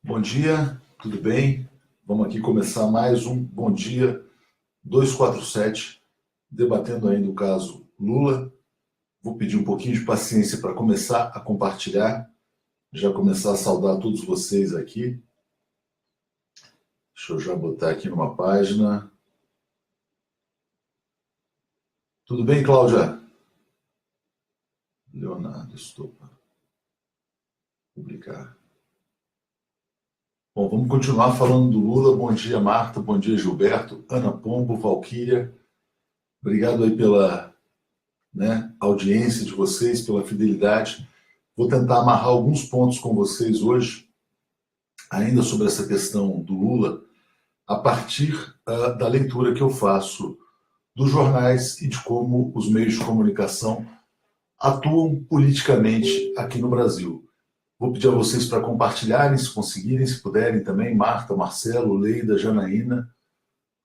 Bom dia, tudo bem? Vamos aqui começar mais um Bom Dia 247, debatendo ainda o caso Lula. Vou pedir um pouquinho de paciência para começar a compartilhar, já começar a saudar todos vocês aqui. Deixa eu já botar aqui numa página. Tudo bem, Cláudia? Leonardo, estou para publicar. Bom, vamos continuar falando do Lula. Bom dia, Marta. Bom dia, Gilberto. Ana Pombo, Valquíria. Obrigado aí pela audiência de vocês, pela fidelidade. Vou tentar amarrar alguns pontos com vocês hoje, ainda sobre essa questão do Lula, a partir da leitura que eu faço dos jornais e de como os meios de comunicação atuam politicamente aqui no Brasil. Vou pedir a vocês para compartilharem, se conseguirem, se puderem também, Marta, Marcelo, Leida, Janaína,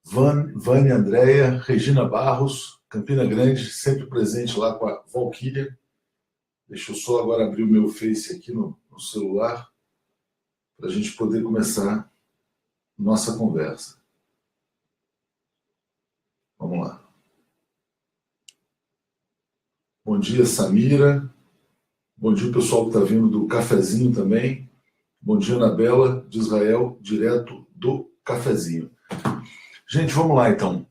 Vânia, Andréia, Regina Barros, Campina Grande, sempre presente lá com a Valquíria. Deixa eu só agora abrir o meu Face aqui no celular, para a gente poder começar nossa conversa. Vamos lá. Bom dia, Samira. Bom dia, pessoal que está vindo do cafezinho também. Bom dia, Anabela, de Israel, direto do cafezinho. Gente, vamos lá, então.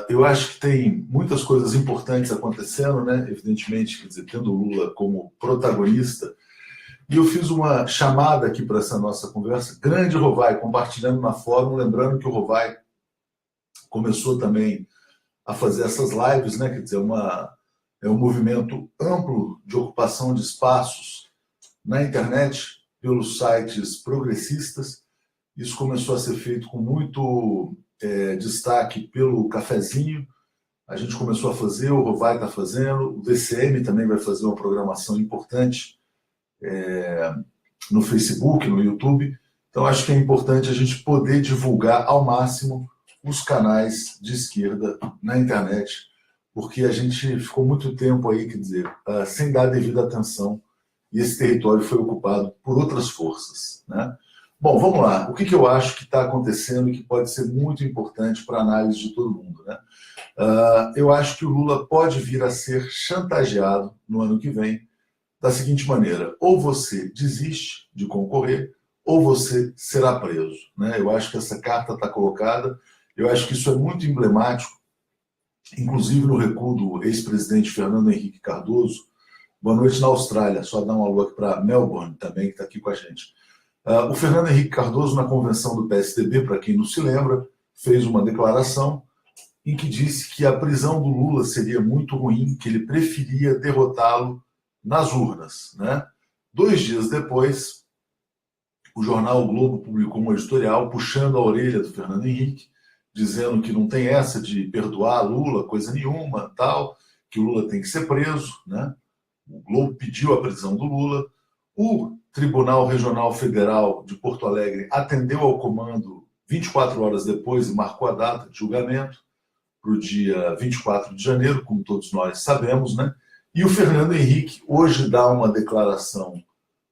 Eu acho que tem muitas coisas importantes acontecendo, né? Evidentemente, quer dizer, tendo o Lula como protagonista. E eu fiz uma chamada aqui para essa nossa conversa. Grande Rovai, compartilhando na fórum, lembrando que o Rovai começou também a fazer essas lives, né? Quer dizer, é um movimento amplo de ocupação de espaços na internet pelos sites progressistas. Isso começou a ser feito com muito destaque pelo cafezinho. A gente começou a fazer, o Rovai está fazendo, o DCM também vai fazer uma programação importante no Facebook, no YouTube. Então, acho que é importante a gente poder divulgar ao máximo os canais de esquerda na internet, porque a gente ficou muito tempo aí, quer dizer, sem dar devida atenção, e esse território foi ocupado por outras forças, né? Bom, vamos lá. O que eu acho que está acontecendo e que pode ser muito importante para a análise de todo mundo, né? Eu acho que o Lula pode vir a ser chantageado no ano que vem da seguinte maneira: ou você desiste de concorrer, ou você será preso, né? Eu acho que essa carta está colocada, eu acho que isso é muito emblemático, inclusive no recuo do ex-presidente Fernando Henrique Cardoso. Boa noite na Austrália, só dar um alô aqui para Melbourne também, que está aqui com a gente. O Fernando Henrique Cardoso, na convenção do PSDB, para quem não se lembra, fez uma declaração em que disse que a prisão do Lula seria muito ruim, que ele preferia derrotá-lo nas urnas, né? 2 dias depois, o jornal o Globo publicou um editorial puxando a orelha do Fernando Henrique, dizendo que não tem essa de perdoar Lula, coisa nenhuma, tal, que o Lula tem que ser preso, né? O Globo pediu a prisão do Lula. O Tribunal Regional Federal de Porto Alegre atendeu ao comando 24 horas depois e marcou a data de julgamento para o dia 24 de janeiro, como todos nós sabemos, né? E o Fernando Henrique hoje dá uma declaração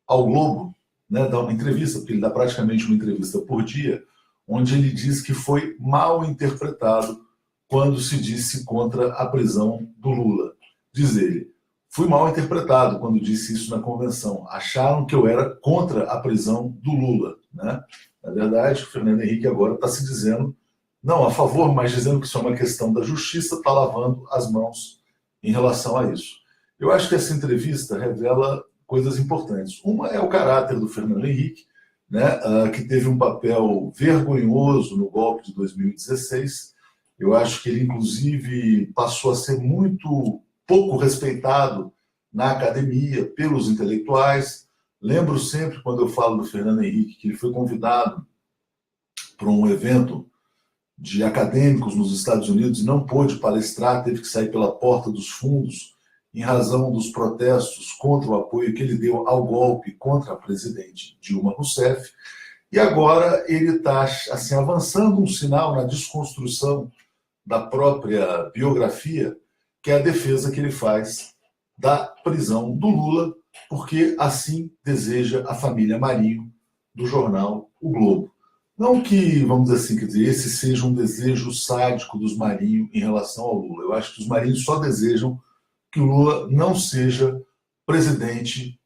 ao Globo, né? Dá uma entrevista, porque ele dá praticamente uma entrevista por dia, onde ele diz que foi mal interpretado quando se disse contra a prisão do Lula. Diz ele: fui mal interpretado quando disse isso na convenção. Acharam que eu era contra a prisão do Lula, né? Na verdade, o Fernando Henrique agora está se dizendo, não a favor, mas dizendo que isso é uma questão da justiça, está lavando as mãos em relação a isso. Eu acho que essa entrevista revela coisas importantes. Uma é o caráter do Fernando Henrique, né, que teve um papel vergonhoso no golpe de 2016. Eu acho que ele, inclusive, passou a ser muito pouco respeitado na academia, pelos intelectuais. Lembro sempre, quando eu falo do Fernando Henrique, que ele foi convidado para um evento de acadêmicos nos Estados Unidos e não pôde palestrar, teve que sair pela porta dos fundos em razão dos protestos contra o apoio que ele deu ao golpe contra a presidente Dilma Rousseff. E agora ele está assim, avançando um sinal na desconstrução da própria biografia, que é a defesa que ele faz da prisão do Lula, porque assim deseja a família Marinho do jornal O Globo. Não que, vamos dizer assim, quer dizer, esse seja um desejo sádico dos Marinho em relação ao Lula. Eu acho que os Marinho só desejam que o Lula não seja presidente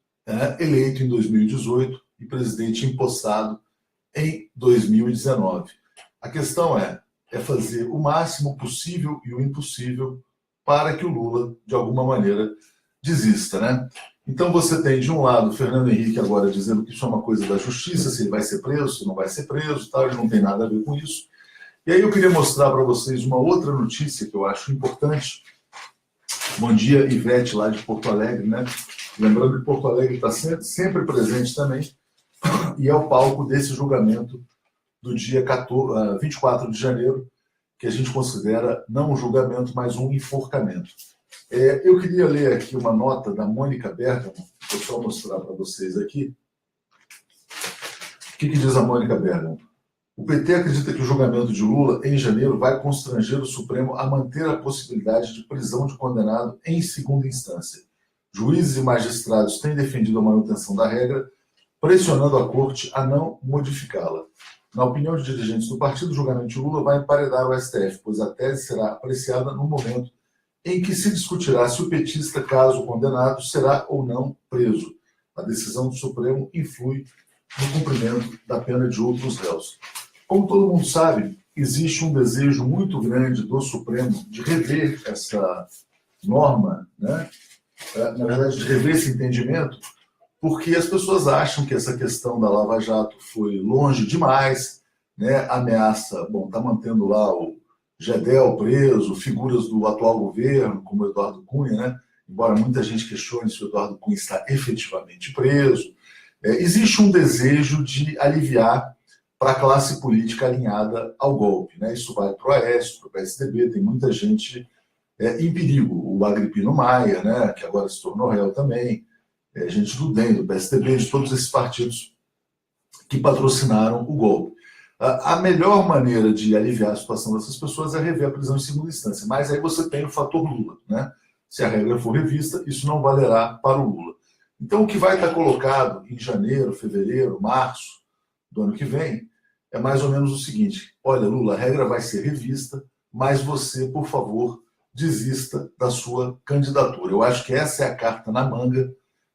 eleito em 2018 e presidente empossado em 2019. A questão é fazer o máximo possível e o impossível para que o Lula, de alguma maneira, desista, né? Então você tem, de um lado, o Fernando Henrique agora dizendo que isso é uma coisa da justiça, se ele vai ser preso, se não vai ser preso, tal, ele não tem nada a ver com isso. E aí eu queria mostrar para vocês uma outra notícia que eu acho importante. Bom dia, Ivete, lá de Porto Alegre, né? Lembrando que Porto Alegre está sempre presente também, e é o palco desse julgamento do dia 24 de janeiro, que a gente considera não um julgamento, mas um enforcamento. Eu queria ler aqui uma nota da Mônica Bergamo, vou só mostrar para vocês aqui. O que diz a Mônica Bergamo? O PT acredita que o julgamento de Lula, em janeiro, vai constranger o Supremo a manter a possibilidade de prisão de condenado em segunda instância. Juízes e magistrados têm defendido a manutenção da regra, pressionando a Corte a não modificá-la. Na opinião de dirigentes do partido, o julgamento de Lula vai emparedar o STF, pois a tese será apreciada no momento em que se discutirá se o petista, caso condenado, será ou não preso. A decisão do Supremo influi no cumprimento da pena de outros réus. Como todo mundo sabe, existe um desejo muito grande do Supremo de rever essa norma, né? Na verdade, de rever esse entendimento, porque as pessoas acham que essa questão da Lava Jato foi longe demais, né? Ameaça, está mantendo lá o Gedel preso, figuras do atual governo, como o Eduardo Cunha, né? Embora muita gente questione se o Eduardo Cunha está efetivamente preso. Existe um desejo de aliviar para a classe política alinhada ao golpe, né? Isso vale para o Aécio, para o PSDB, tem muita gente em perigo. O Agripino Maia, né? Que agora se tornou réu também, gente do DEM, do PSDB, de todos esses partidos que patrocinaram o golpe. A melhor maneira de aliviar a situação dessas pessoas é rever a prisão em segunda instância, mas aí você tem o fator Lula, né? Se a regra for revista, isso não valerá para o Lula. Então, o que vai estar colocado em janeiro, fevereiro, março do ano que vem é mais ou menos o seguinte: olha, Lula, a regra vai ser revista, mas você, por favor, desista da sua candidatura. Eu acho que essa é a carta na manga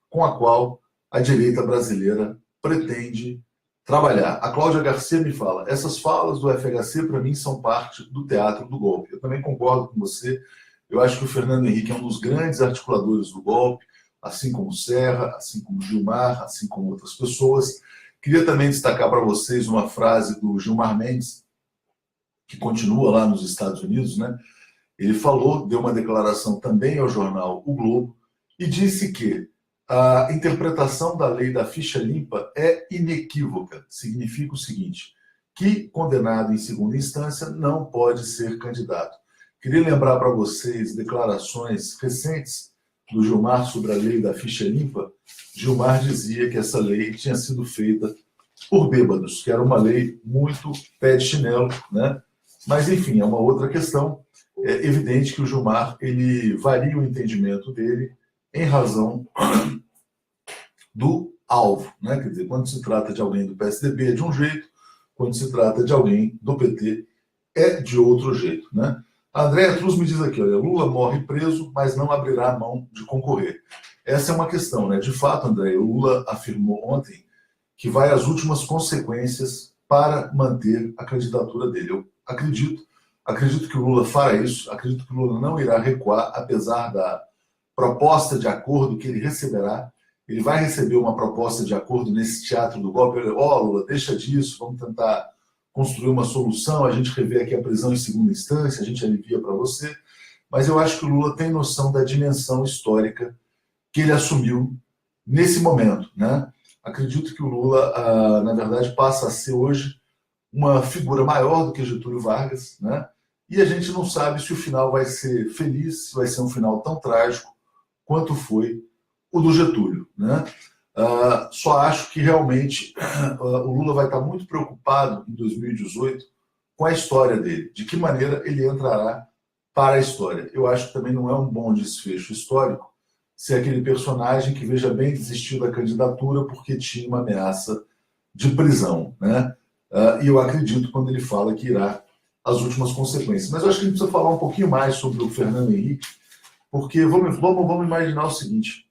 com a qual a direita brasileira pretende trabalhar. A Cláudia Garcia me fala: essas falas do FHC, para mim, são parte do teatro do golpe. Eu também concordo com você. Eu acho que o Fernando Henrique é um dos grandes articuladores do golpe, assim como Serra, assim como Gilmar, assim como outras pessoas. Queria também destacar para vocês uma frase do Gilmar Mendes, que continua lá nos Estados Unidos, né? Ele falou, deu uma declaração também ao jornal O Globo, e disse que a interpretação da lei da ficha limpa é inequívoca. Significa o seguinte: que condenado em segunda instância não pode ser candidato. Queria lembrar para vocês declarações recentes do Gilmar sobre a lei da ficha limpa. Gilmar dizia que essa lei tinha sido feita por bêbados, que era uma lei muito pé de chinelo, né? Mas, enfim, é uma outra questão. É evidente que o Gilmar ele varia o entendimento dele em razão do alvo, né? Quer dizer, quando se trata de alguém do PSDB é de um jeito, quando se trata de alguém do PT é de outro jeito, né? A Andréa Truz me diz aqui: olha, Lula morre preso, mas não abrirá a mão de concorrer. Essa é uma questão, né? De fato, André, o Lula afirmou ontem que vai às últimas consequências para manter a candidatura dele. Eu acredito que o Lula fará isso, acredito que o Lula não irá recuar, apesar da proposta de acordo que ele receberá. Ele vai receber uma proposta de acordo nesse teatro do golpe. Lula, deixa disso, vamos tentar construir uma solução, a gente revê aqui a prisão em segunda instância, a gente alivia para você. Mas eu acho que o Lula tem noção da dimensão histórica que ele assumiu nesse momento, né? Acredito que o Lula, na verdade, passa a ser hoje uma figura maior do que Getúlio Vargas, né? E a gente não sabe se o final vai ser feliz, se vai ser um final tão trágico quanto foi o do Getúlio, né? Só acho que realmente o Lula vai estar muito preocupado em 2018 com a história dele, de que maneira ele entrará para a história. Eu acho que também não é um bom desfecho histórico ser aquele personagem que, veja bem, desistiu da candidatura porque tinha uma ameaça de prisão, né? E eu acredito quando ele fala que irá às últimas consequências. Mas eu acho que a gente precisa falar um pouquinho mais sobre o Fernando Henrique, porque vamos imaginar o seguinte,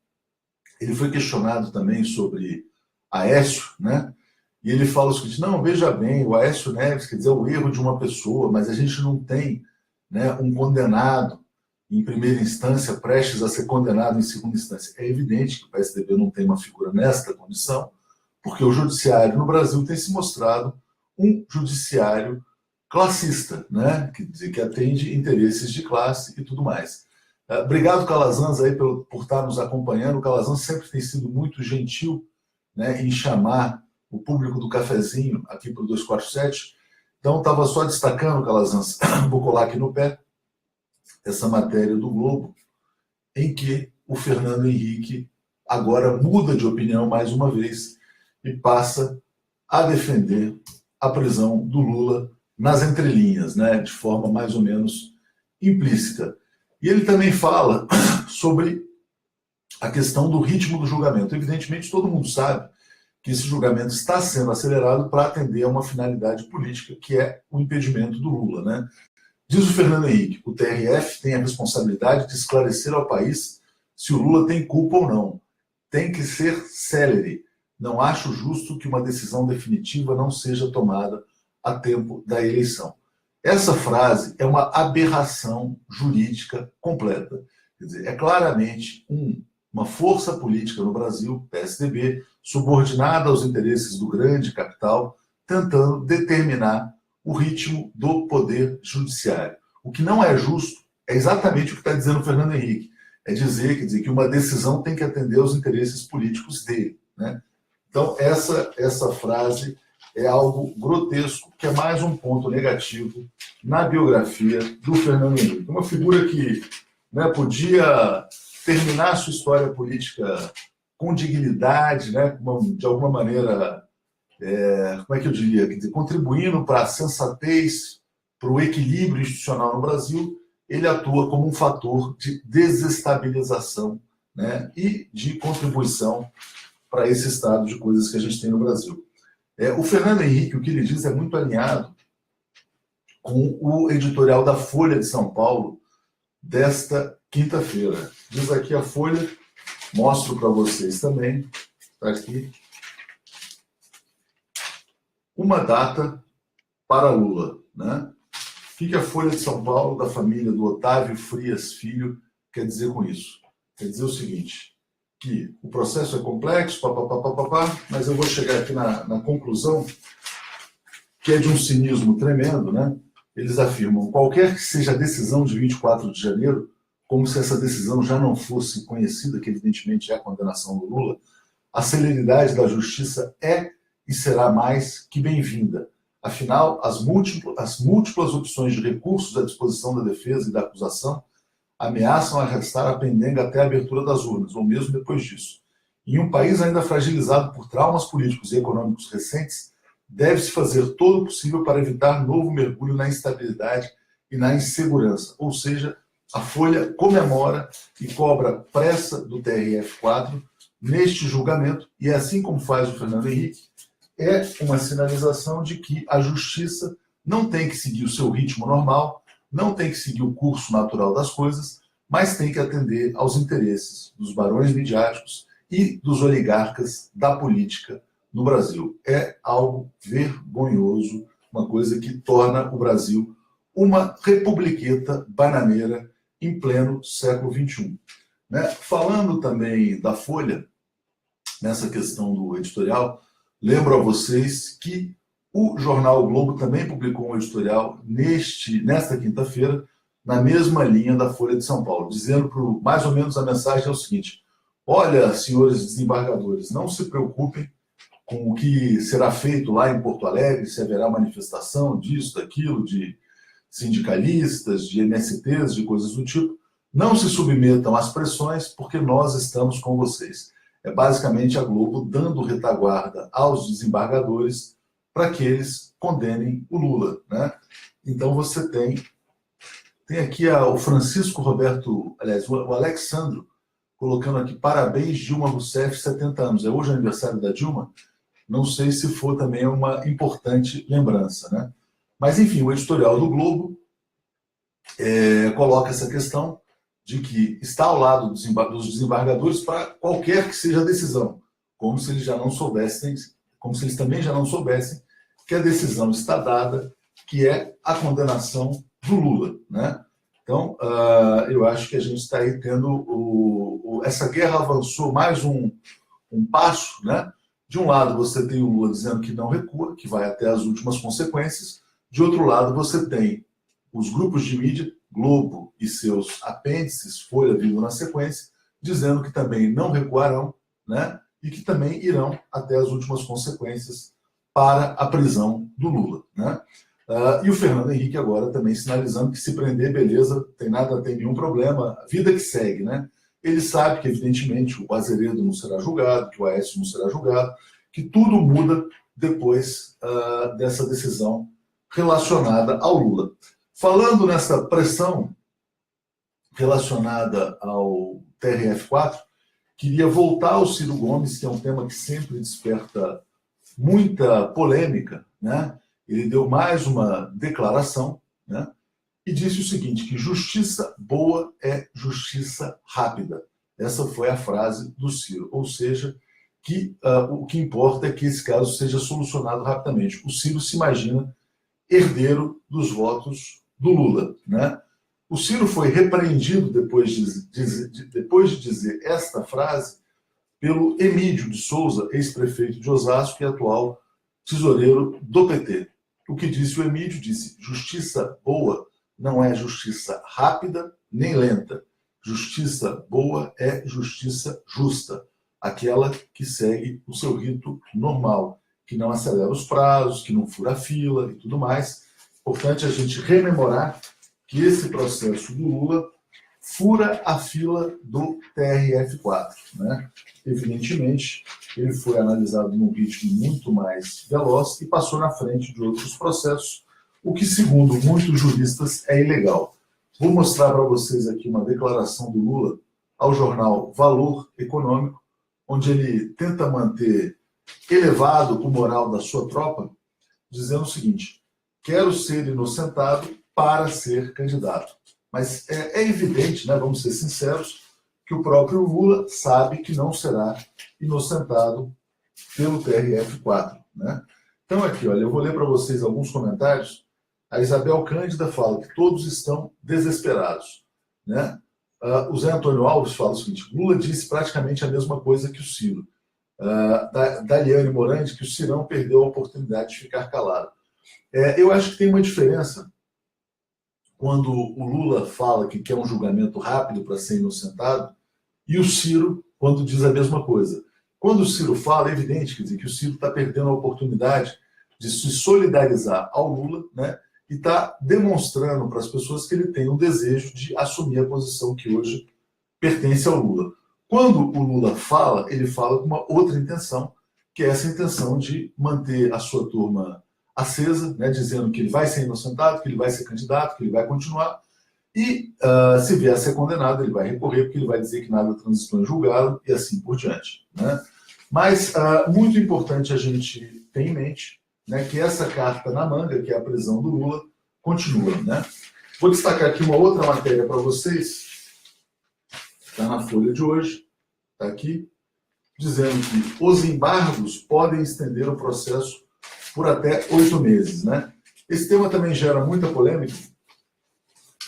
ele foi questionado também sobre Aécio, né? E ele fala o seguinte, não, veja bem, o Aécio Neves, quer dizer, é o erro de uma pessoa, mas a gente não tem, né, um condenado em primeira instância prestes a ser condenado em segunda instância. É evidente que o PSDB não tem uma figura nesta condição, porque o judiciário no Brasil tem se mostrado um judiciário classista, né? Quer dizer, que atende interesses de classe e tudo mais. Obrigado, Calazans, aí, por estar nos acompanhando. O Calazans sempre tem sido muito gentil, né, em chamar o público do cafezinho aqui para o 247. Então, estava só destacando, Calazans, vou colar aqui no pé, essa matéria do Globo, em que o Fernando Henrique agora muda de opinião mais uma vez e passa a defender a prisão do Lula nas entrelinhas, né, de forma mais ou menos implícita. E ele também fala sobre a questão do ritmo do julgamento. Evidentemente, todo mundo sabe que esse julgamento está sendo acelerado para atender a uma finalidade política, que é o impedimento do Lula, né? Diz o Fernando Henrique, o TRF tem a responsabilidade de esclarecer ao país se o Lula tem culpa ou não. Tem que ser célere. Não acho justo que uma decisão definitiva não seja tomada a tempo da eleição. Essa frase é uma aberração jurídica completa. Quer dizer, é claramente uma força política no Brasil, PSDB, subordinada aos interesses do grande capital, tentando determinar o ritmo do poder judiciário. O que não é justo é exatamente o que está dizendo o Fernando Henrique. É dizer, quer dizer, que uma decisão tem que atender aos interesses políticos dele, né? Então, essa frase é algo grotesco, que é mais um ponto negativo na biografia do Fernando Henrique. Uma figura que, né, podia terminar sua história política com dignidade, né, de alguma maneira, como é que eu diria, quer dizer, contribuindo para a sensatez, para o equilíbrio institucional no Brasil, ele atua como um fator de desestabilização, né, e de contribuição para esse estado de coisas que a gente tem no Brasil. O Fernando Henrique, o que ele diz é muito alinhado com o editorial da Folha de São Paulo desta quinta-feira. Diz aqui a Folha, mostro para vocês também, está aqui, uma data para Lula, né? O que a Folha de São Paulo, da família do Otávio Frias Filho, quer dizer com isso? Quer dizer o seguinte, que o processo é complexo, mas eu vou chegar aqui na conclusão, que é de um cinismo tremendo, né? Eles afirmam, qualquer que seja a decisão de 24 de janeiro, como se essa decisão já não fosse conhecida, que evidentemente é a condenação do Lula, a celeridade da justiça é e será mais que bem-vinda. Afinal, as múltiplas opções de recursos à disposição da defesa e da acusação ameaçam arrastar a pendenga até a abertura das urnas, ou mesmo depois disso. Em um país ainda fragilizado por traumas políticos e econômicos recentes, deve-se fazer todo o possível para evitar novo mergulho na instabilidade e na insegurança. Ou seja, a Folha comemora e cobra pressa do TRF4 neste julgamento, e assim como faz o Fernando Henrique, é uma sinalização de que a justiça não tem que seguir o seu ritmo normal, não tem que seguir o curso natural das coisas, mas tem que atender aos interesses dos barões midiáticos e dos oligarcas da política no Brasil. É algo vergonhoso, uma coisa que torna o Brasil uma republiqueta bananeira em pleno século XXI. Né? Falando também da Folha, nessa questão do editorial, lembro a vocês que o jornal o Globo também publicou um editorial nesta quinta-feira, na mesma linha da Folha de São Paulo, dizendo mais ou menos a mensagem é o seguinte: olha, senhores desembargadores, não se preocupem com o que será feito lá em Porto Alegre, se haverá manifestação disso, daquilo, de sindicalistas, de MSTs, de coisas do tipo. Não se submetam às pressões, porque nós estamos com vocês. É basicamente a Globo dando retaguarda aos desembargadores para que eles condenem o Lula, né? Então você tem aqui o Francisco Roberto, aliás, o Alexandro, colocando aqui, parabéns, Dilma Rousseff, 70 anos. É hoje o aniversário da Dilma? não sei se for também uma importante lembrança, né? Mas, enfim, o editorial do Globo coloca essa questão de que está ao lado dos desembargadores para qualquer que seja a decisão, como se eles já não soubessem, como se eles também já não soubessem que a decisão está dada, que é a condenação do Lula, né? Então, eu acho que a gente está aí tendo essa guerra avançou mais um passo, né? De um lado você tem o Lula dizendo que não recua, que vai até as últimas consequências. De outro lado você tem os grupos de mídia, Globo e seus apêndices, Folha vindo na sequência, dizendo que também não recuarão, né? E que também irão até as últimas consequências para a prisão do Lula, né? E o Fernando Henrique agora também sinalizando que se prender, beleza, tem nenhum problema, vida que segue, né? Ele sabe que, evidentemente, o Azeredo não será julgado, que o Aécio não será julgado, que tudo muda depois dessa decisão relacionada ao Lula. Falando nessa pressão relacionada ao TRF4, queria voltar ao Ciro Gomes, que é um tema que sempre desperta muita polêmica, né? Ele deu mais uma declaração, né? E disse o seguinte, que justiça boa é justiça rápida. Essa foi a frase do Ciro, ou seja, que o que importa é que esse caso seja solucionado rapidamente. O Ciro se imagina herdeiro dos votos do Lula, né? O Ciro foi repreendido depois de dizer esta frase pelo Emídio de Souza, ex-prefeito de Osasco e atual tesoureiro do PT. O que disse o Emídio? Disse, justiça boa não é justiça rápida nem lenta. Justiça boa é justiça justa, aquela que segue o seu rito normal, que não acelera os prazos, que não fura a fila e tudo mais. Importante a gente rememorar que esse processo do Lula fura a fila do TRF4, né? Evidentemente, ele foi analisado num ritmo muito mais veloz e passou na frente de outros processos, o que, segundo muitos juristas, é ilegal. Vou mostrar para vocês aqui uma declaração do Lula ao jornal Valor Econômico, onde ele tenta manter elevado o moral da sua tropa, dizendo o seguinte, quero ser inocentado para ser candidato. Mas é evidente, né, vamos ser sinceros, que o próprio Lula sabe que não será inocentado pelo TRF4, né? Então aqui, olha, eu vou ler para vocês alguns comentários. A Isabel Cândida fala que todos estão desesperados, né? O Zé Antônio Alves fala o seguinte, Lula disse praticamente a mesma coisa que o Ciro. Daliane Morandi, que o Cirão perdeu a oportunidade de ficar calado. Eu acho que tem uma diferença quando o Lula fala que quer um julgamento rápido para ser inocentado, e o Ciro, quando diz a mesma coisa. Quando o Ciro fala, é evidente, quer dizer, que o Ciro está perdendo a oportunidade de se solidarizar ao Lula, né, e está demonstrando para as pessoas que ele tem um desejo de assumir a posição que hoje pertence ao Lula. Quando o Lula fala, ele fala com uma outra intenção, que é essa intenção de manter a sua turma acesa, né, dizendo que ele vai ser inocentado, que ele vai ser candidato, que ele vai continuar, e se vier a ser condenado, ele vai recorrer, porque ele vai dizer que nada transitou em julgado, e assim por diante, né? Mas muito importante a gente ter em mente, né, que essa carta na manga, que é a prisão do Lula, continua, né? Vou destacar aqui uma outra matéria para vocês, está na Folha de hoje, está aqui, dizendo que os embargos podem estender o processo por até 8 meses, né? Esse tema também gera muita polêmica,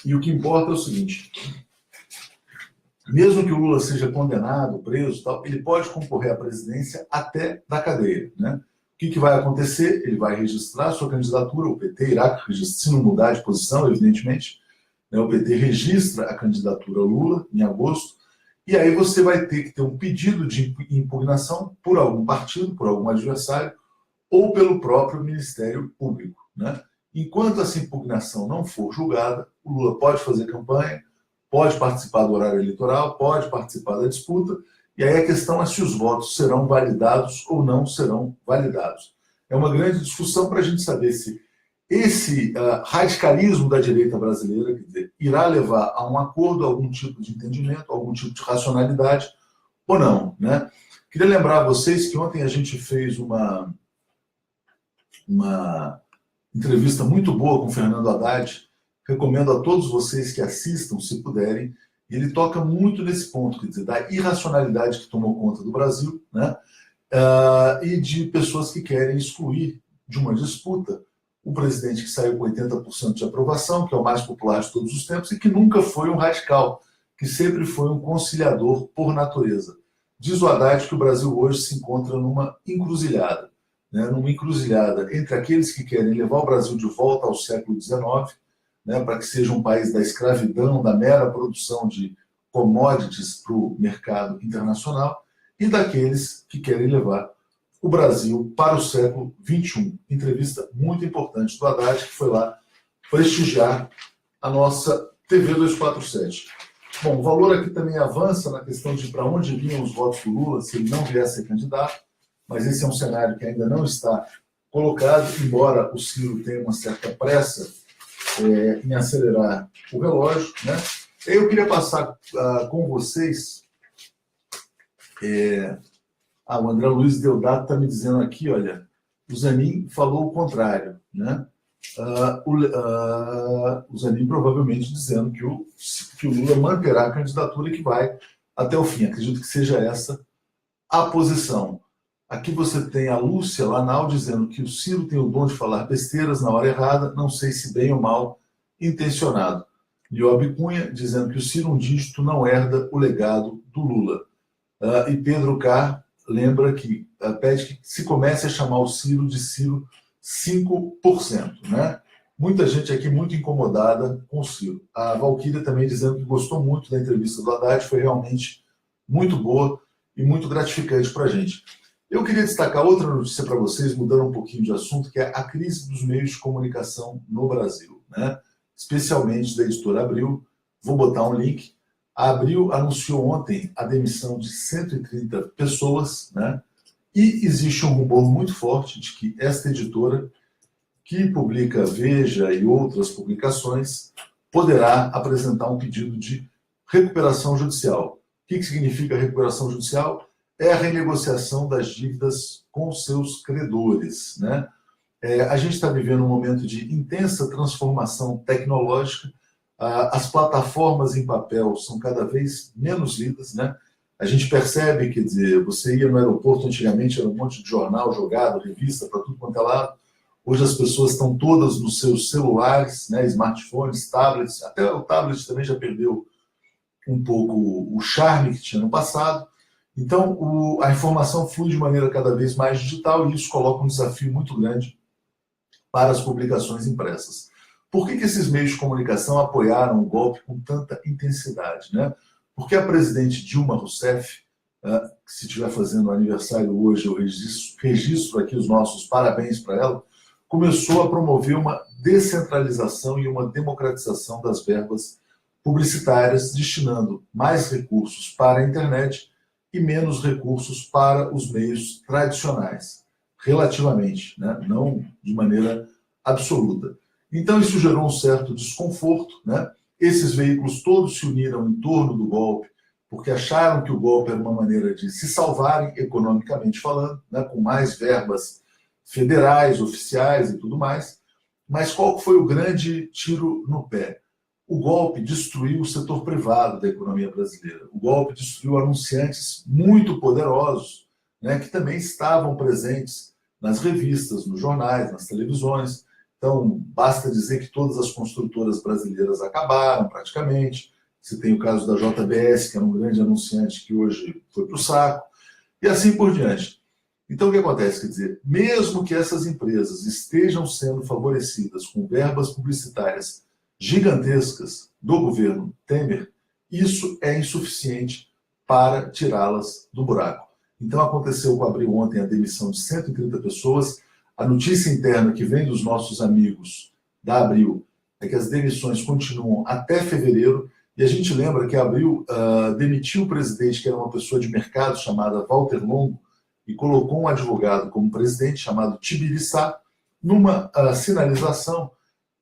e o que importa é o seguinte, mesmo que o Lula seja condenado, preso, tal, ele pode concorrer à presidência até da cadeia, né? O que vai acontecer? Ele vai registrar a sua candidatura, o PT irá registrar, se não mudar de posição, evidentemente, né? O PT registra a candidatura Lula em agosto, e aí você vai ter que ter um pedido de impugnação por algum partido, por algum adversário, ou pelo próprio Ministério Público, né? Enquanto essa impugnação não for julgada, o Lula pode fazer campanha, pode participar do horário eleitoral, pode participar da disputa, e aí a questão é se os votos serão validados ou não serão validados. É uma grande discussão para a gente saber se esse radicalismo da direita brasileira, quer dizer, irá levar a um acordo, a algum tipo de entendimento, a algum tipo de racionalidade, ou não, né? Queria lembrar a vocês que ontem a gente fez uma entrevista muito boa com o Fernando Haddad. Recomendo a todos vocês que assistam, se puderem. Ele toca muito nesse ponto, quer dizer, da irracionalidade que tomou conta do Brasil, né? E de pessoas que querem excluir de uma disputa o presidente que saiu com 80% de aprovação, que é o mais popular de todos os tempos, e que nunca foi um radical, que sempre foi um conciliador por natureza. Diz o Haddad que o Brasil hoje se encontra numa encruzilhada, né? Numa encruzilhada entre aqueles que querem levar o Brasil de volta ao século XIX, né, para que seja um país da escravidão, da mera produção de commodities para o mercado internacional, e daqueles que querem levar o Brasil para o século XXI. Entrevista muito importante do Haddad, que foi lá prestigiar a nossa TV 247. Bom, o valor aqui também avança na questão de para onde vinham os votos do Lula se ele não viesse a ser candidato, mas esse é um cenário que ainda não está colocado, embora o Ciro tenha uma certa pressa em acelerar o relógio, né? Eu queria passar com vocês. O André Luiz Deodato está me dizendo aqui, olha, o Zanin falou o contrário, né? O Zanin provavelmente dizendo que o Lula manterá a candidatura e que vai até o fim. Acredito que seja essa a posição. Aqui você tem a Lúcia Lanal dizendo que o Ciro tem o dom de falar besteiras na hora errada, não sei se bem ou mal intencionado. Liobe Cunha dizendo que o Ciro um dígito não herda o legado do Lula. E Pedro K. lembra que pede que se comece a chamar o Ciro de Ciro 5%. Né? Muita gente aqui muito incomodada com o Ciro. A Valquíria também dizendo que gostou muito da entrevista do Haddad, foi realmente muito boa e muito gratificante para a gente. Eu queria destacar outra notícia para vocês, mudando um pouquinho de assunto, que é a crise dos meios de comunicação no Brasil, né? Especialmente da editora Abril. Vou botar um link. A Abril anunciou ontem a demissão de 130 pessoas, né? E existe um rumor muito forte de que esta editora, que publica Veja e outras publicações, poderá apresentar um pedido de recuperação judicial. O que significa recuperação judicial? É a renegociação das dívidas com seus credores, né? A gente está vivendo um momento de intensa transformação tecnológica. As plataformas em papel são cada vez menos lidas, né? A gente percebe, quer dizer, você ia no aeroporto, antigamente era um monte de jornal jogado, revista para tudo quanto é lado. Hoje as pessoas estão todas nos seus celulares, né? Smartphones, tablets. Até o tablet também já perdeu um pouco o charme que tinha no passado. Então, a informação flui de maneira cada vez mais digital e isso coloca um desafio muito grande para as publicações impressas. Por que esses meios de comunicação apoiaram o golpe com tanta intensidade, né? Porque a presidente Dilma Rousseff, que se estiver fazendo aniversário hoje, eu registro aqui os nossos parabéns para ela, começou a promover uma descentralização e uma democratização das verbas publicitárias, destinando mais recursos para a internet e menos recursos para os meios tradicionais, relativamente, né? Não de maneira absoluta. Então isso gerou um certo desconforto, né? Esses veículos todos se uniram em torno do golpe, porque acharam que o golpe era uma maneira de se salvarem economicamente falando, né? Com mais verbas federais, oficiais e tudo mais. Mas qual foi o grande tiro no pé? O golpe destruiu o setor privado da economia brasileira. O golpe destruiu anunciantes muito poderosos, né, que também estavam presentes nas revistas, nos jornais, nas televisões. Então, basta dizer que todas as construtoras brasileiras acabaram, praticamente. Você tem o caso da JBS, que era um grande anunciante que hoje foi para o saco, e assim por diante. Então, o que acontece? Quer dizer, mesmo que essas empresas estejam sendo favorecidas com verbas publicitárias gigantescas do governo Temer, isso é insuficiente para tirá-las do buraco. Então aconteceu com a Abril ontem a demissão de 130 pessoas. A notícia interna que vem dos nossos amigos da Abril é que as demissões continuam até fevereiro, e a gente lembra que a Abril demitiu o presidente, que era uma pessoa de mercado chamada Walter Longo, e colocou um advogado como presidente chamado Tibiriçá, numa sinalização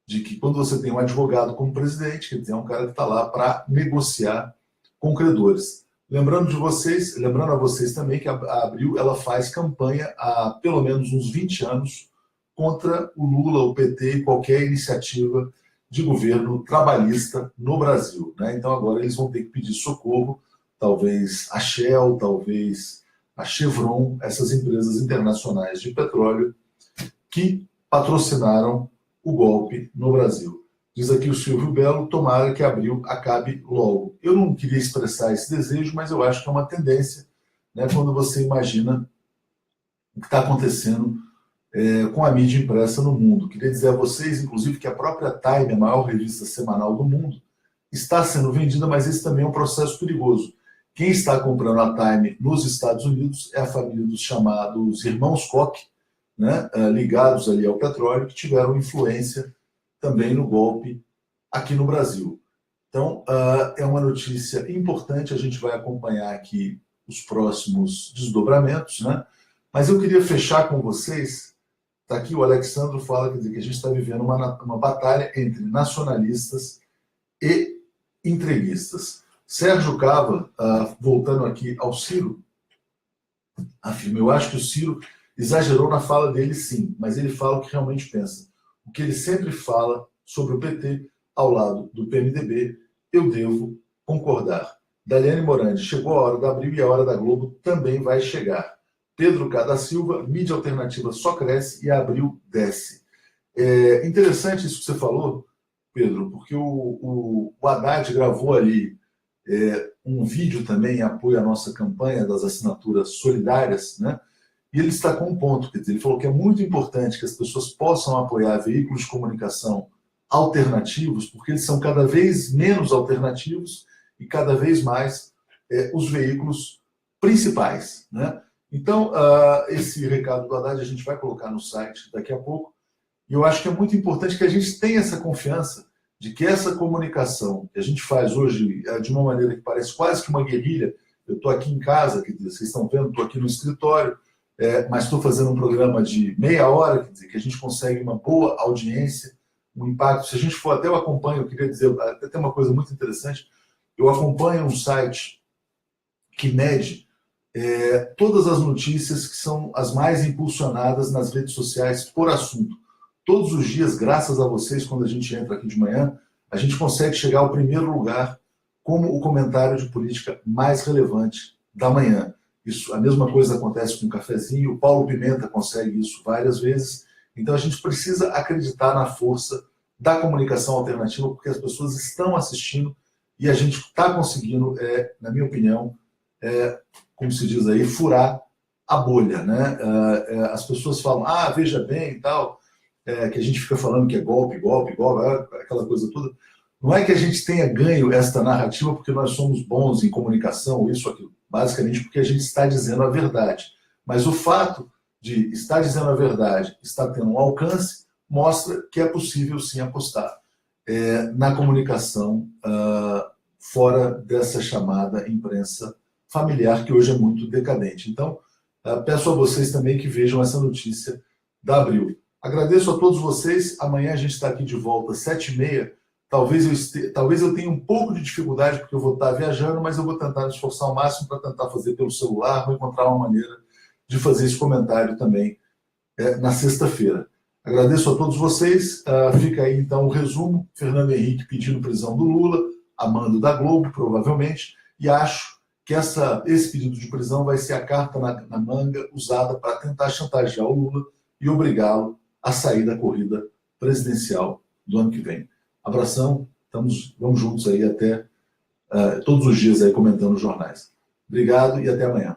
de que quando você tem um advogado como presidente, quer dizer, é um cara que está lá para negociar com credores. Lembrando a vocês também que a Abril ela faz campanha há pelo menos uns 20 anos contra o Lula, o PT e qualquer iniciativa de governo trabalhista no Brasil, né? Então agora eles vão ter que pedir socorro, talvez a Shell, talvez a Chevron, essas empresas internacionais de petróleo que patrocinaram o golpe no Brasil. Diz aqui o Silvio Belo, tomara que Abril acabe logo. Eu não queria expressar esse desejo, mas eu acho que é uma tendência, né, quando você imagina o que está acontecendo com a mídia impressa no mundo. Queria dizer a vocês, inclusive, que a própria Time, a maior revista semanal do mundo, está sendo vendida, mas esse também é um processo perigoso. Quem está comprando a Time nos Estados Unidos é a família dos chamados irmãos Koch, né, ligados ali ao petróleo, que tiveram influência também no golpe aqui no Brasil. Então, é uma notícia importante, a gente vai acompanhar aqui os próximos desdobramentos, né? Mas eu queria fechar com vocês, está aqui o Alexandro fala, quer dizer, que a gente está vivendo uma batalha entre nacionalistas e entreguistas. Sérgio Cava, voltando aqui ao Ciro, afirma, eu acho que o Ciro exagerou na fala dele, sim, mas ele fala o que realmente pensa. O que ele sempre fala sobre o PT ao lado do PMDB, eu devo concordar. Daliane Morandi, chegou a hora da Abril e a hora da Globo também vai chegar. Pedro K. da Silva, mídia alternativa só cresce e a Abril desce. É interessante isso que você falou, Pedro, porque o Haddad gravou ali um vídeo também em apoio à nossa campanha das assinaturas solidárias, né? E ele destacou um ponto, quer dizer, ele falou que é muito importante que as pessoas possam apoiar veículos de comunicação alternativos, porque eles são cada vez menos alternativos e cada vez mais os veículos principais, né? Então, esse recado do Haddad a gente vai colocar no site daqui a pouco, e eu acho que é muito importante que a gente tenha essa confiança de que essa comunicação que a gente faz hoje de uma maneira que parece quase que uma guerrilha, eu estou aqui em casa, quer dizer, vocês estão vendo, estou aqui no escritório, mas estou fazendo um programa de meia hora, quer dizer, que a gente consegue uma boa audiência, um impacto. Se a gente for até eu acompanho, eu queria dizer, até tem uma coisa muito interessante, eu acompanho um site que mede todas as notícias que são as mais impulsionadas nas redes sociais por assunto. Todos os dias, graças a vocês, quando a gente entra aqui de manhã, a gente consegue chegar ao primeiro lugar como o comentário de política mais relevante da manhã. Isso, a mesma coisa acontece com o cafezinho, o Paulo Pimenta consegue isso várias vezes. Então a gente precisa acreditar na força da comunicação alternativa, porque as pessoas estão assistindo e a gente está conseguindo, na minha opinião, como se diz aí, furar a bolha, né? As pessoas falam, veja bem e tal, que a gente fica falando que é golpe, golpe, golpe, aquela coisa toda. Não é que a gente tenha ganho esta narrativa porque nós somos bons em comunicação, isso, aquilo. Basicamente porque a gente está dizendo a verdade. Mas o fato de estar dizendo a verdade, estar tendo um alcance, mostra que é possível sim apostar na comunicação fora dessa chamada imprensa familiar, que hoje é muito decadente. Então, peço a vocês também que vejam essa notícia da Abril. Agradeço a todos vocês. Amanhã a gente está aqui de volta às 7h30. Talvez eu tenha um pouco de dificuldade, porque eu vou estar viajando, mas eu vou tentar me esforçar ao máximo para tentar fazer pelo celular, vou encontrar uma maneira de fazer esse comentário também na sexta-feira. Agradeço a todos vocês. Fica aí, então, o resumo. Fernando Henrique pedindo prisão do Lula, a mando da Globo, provavelmente, e acho que esse pedido de prisão vai ser a carta na manga usada para tentar chantagear o Lula e obrigá-lo a sair da corrida presidencial do ano que vem. Abração, vamos juntos aí até todos os dias aí comentando os jornais. Obrigado e até amanhã.